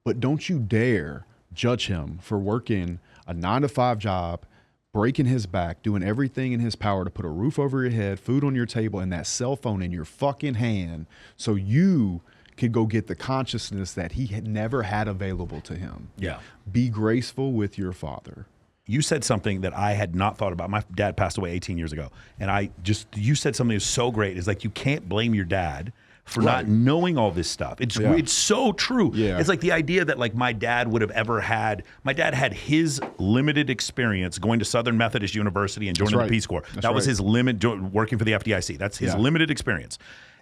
But don't you dare judge him for working a 9-to-5 job, breaking his back, doing everything in his power to put a roof over your head, food on your table, and that cell phone in your fucking hand so you could go get the consciousness that he had never had available to him. Yeah. Be graceful with your father. You said something that I had not thought about. My dad passed away 18 years ago. And you said something that was so great. It's like, you can't blame your dad for not knowing all this stuff. It's so true. Yeah. It's like the idea that like my dad would have ever had. My dad had his limited experience going to Southern Methodist University and joining the Peace Corps. That was his limit, working for the FDIC. That's his limited experience.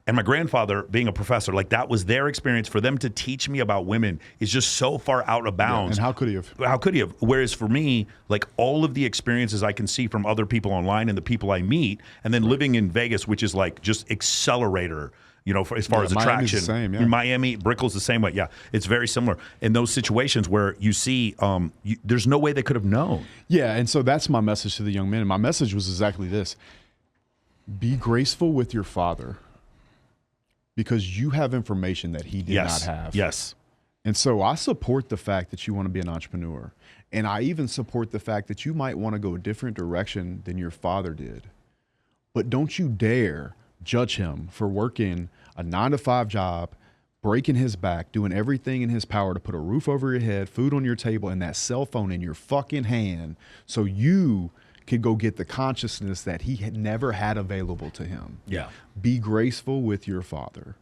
And my grandfather being a professor, like that was their experience. For them to teach me about women is just so far out of bounds. And how could he have? How could he have? Whereas for me, like all of the experiences I can see from other people online and the people I meet, and then living in Vegas, which is like just accelerator, you know, as far as attraction. The same, in Miami, Brickell's the same way. Yeah, it's very similar. In those situations where you see, there's no way they could have known. Yeah, and so that's my message to the young men. And my message was exactly this. Be graceful with your father, because you have information that he did not have. Yes. And so I support the fact that you want to be an entrepreneur. And I even support the fact that you might want to go a different direction than your father did. But don't you dare judge him for working a 9-to-5 job, breaking his back, doing everything in his power to put a roof over your head, food on your table, and that cell phone in your fucking hand so you could go get the consciousness that he had never had available to him. Yeah. Be graceful with your father.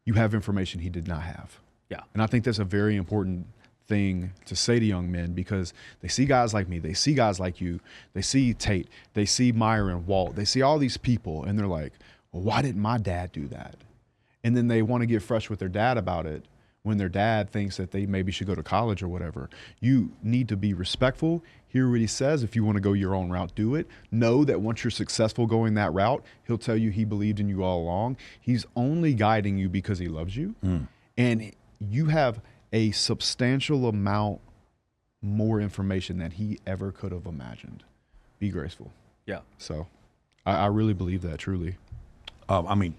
You have information he did not have. Yeah. And I think that's a very important thing to say to young men, because they see guys like me, they see guys like you, they see Tate, they see Myron, Walt, they see all these people, and they're like, well, why didn't my dad do that? And then they want to get fresh with their dad about it when their dad thinks that they maybe should go to college or whatever. You need to be respectful. Hear what he says. If you want to go your own route, do it. Know that once you're successful going that route, he'll tell you he believed in you all along. He's only guiding you because he loves you. And you have a substantial amount more information than he ever could have imagined. Be graceful. Yeah. So I really believe that, truly. I mean,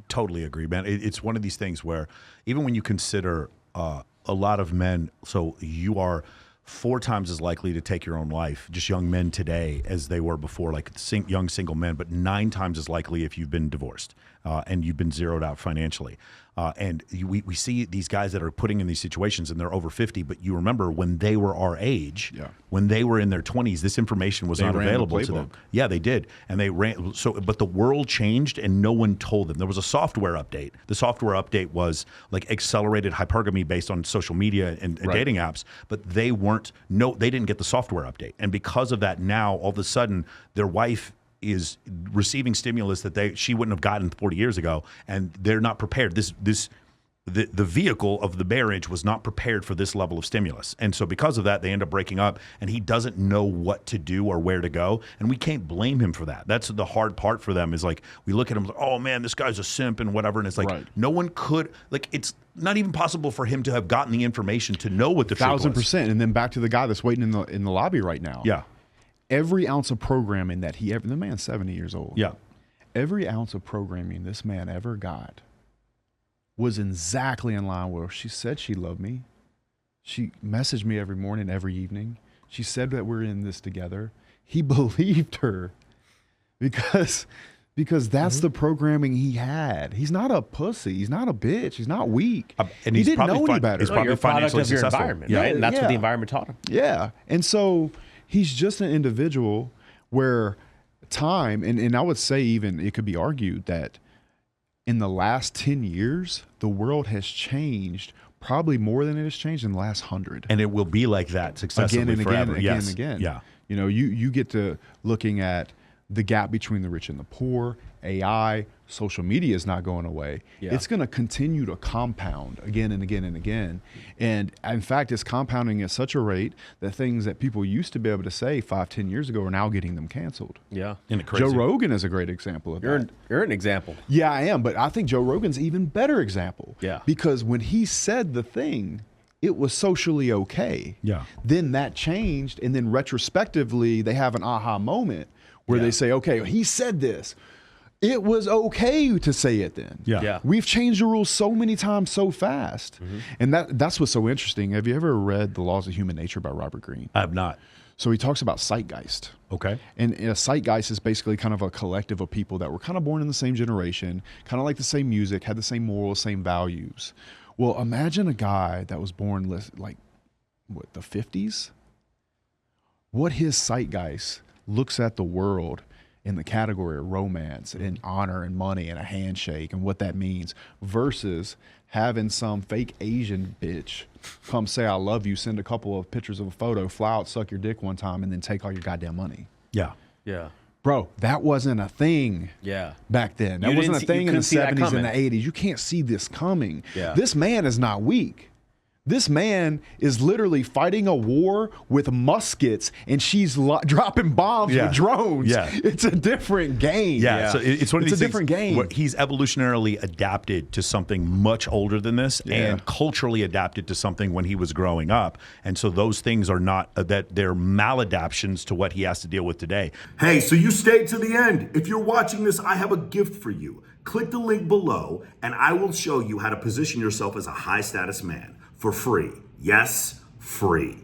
totally agree, man. It's one of these things where even when you consider a lot of men, so you are 4 times as likely to take your own life, just young men today, as they were before, like young single men, but 9 times as likely if you've been divorced and you've been zeroed out financially. And we see these guys that are putting in these situations and they're over 50, but you remember when they were our age, when they were in their 20s, this information was not available to them. Yeah, they did. And they ran. But the world changed and no one told them. There was a software update. The software update was like accelerated hypergamy based on social media and dating apps, but they didn't get the software update. And because of that, now all of a sudden their wife is receiving stimulus that she wouldn't have gotten 40 years ago, and they're not prepared. The vehicle of the marriage was not prepared for this level of stimulus. And so because of that, they end up breaking up, and he doesn't know what to do or where to go. And we can't blame him for that. That's the hard part for them, is like, we look at him like, oh man, this guy's a simp and whatever. And it's like, no one could, like, it's not even possible for him to have gotten the information to know what the truth was. 1,000%. And then back to the guy that's waiting in the lobby right now. Yeah. Every ounce of programming that the man's 70 years old. Yeah. Every ounce of programming this man ever got was exactly in line where she said she loved me. She messaged me every morning, every evening. She said that we're in this together. He believed her because that's the programming he had. He's not a pussy. He's not a bitch. He's not weak. And he didn't know any better. He's probably you're a product financially of your successful. environment, right? And that's what the environment taught him. Yeah. And so he's just an individual where time, and I would say even it could be argued that in the last 10 years, the world has changed probably more than it has changed in the last 100. And it will be like that successively again and forever. again and again. Yeah. You know, you get to looking at the gap between the rich and the poor, AI, social media is not going away. Yeah. It's going to continue to compound again and again and again. And in fact, it's compounding at such a rate that things that people used to be able to say 5-10 years ago are now getting them canceled. Yeah. Isn't it crazy? Joe Rogan is a great example of that. You're an example. Yeah, I am. But I think Joe Rogan's even better example. Yeah. Because when he said the thing, it was socially okay. Yeah. Then that changed. And then retrospectively, they have an aha moment where they say, okay, he said this. it was okay to say it then. Yeah. We've changed the rules so many times so fast. And that's what's so interesting. Have you ever read The Laws of Human Nature by Robert Greene? I have not. So he talks about zeitgeist. Okay. And a zeitgeist is basically kind of a collective of people that were kind of born in the same generation, kind of like the same music, had the same morals, same values. Well, imagine a guy that was born like, what, the 50s? What his zeitgeist looks at the world in the category of romance and honor and money and a handshake and what that means versus having some fake Asian bitch come say, I love you, send a couple of pictures of a photo, fly out, suck your dick one time, and then take all your goddamn money. Yeah. Yeah. Bro, that wasn't a thing back then. That wasn't a thing in the 70s and the 80s. You can't see this coming. Yeah. This man is not weak. This man is literally fighting a war with muskets, and she's dropping bombs with drones. Yeah. It's a different game. Yeah, so it's one of these a things different game. where he's evolutionarily adapted to something much older than this, and culturally adapted to something when he was growing up. And so those things are not that they're maladaptions to what he has to deal with today. Hey, so you stayed to the end. If you're watching this, I have a gift for you. Click the link below, and I will show you how to position yourself as a high status man for free. Yes, free.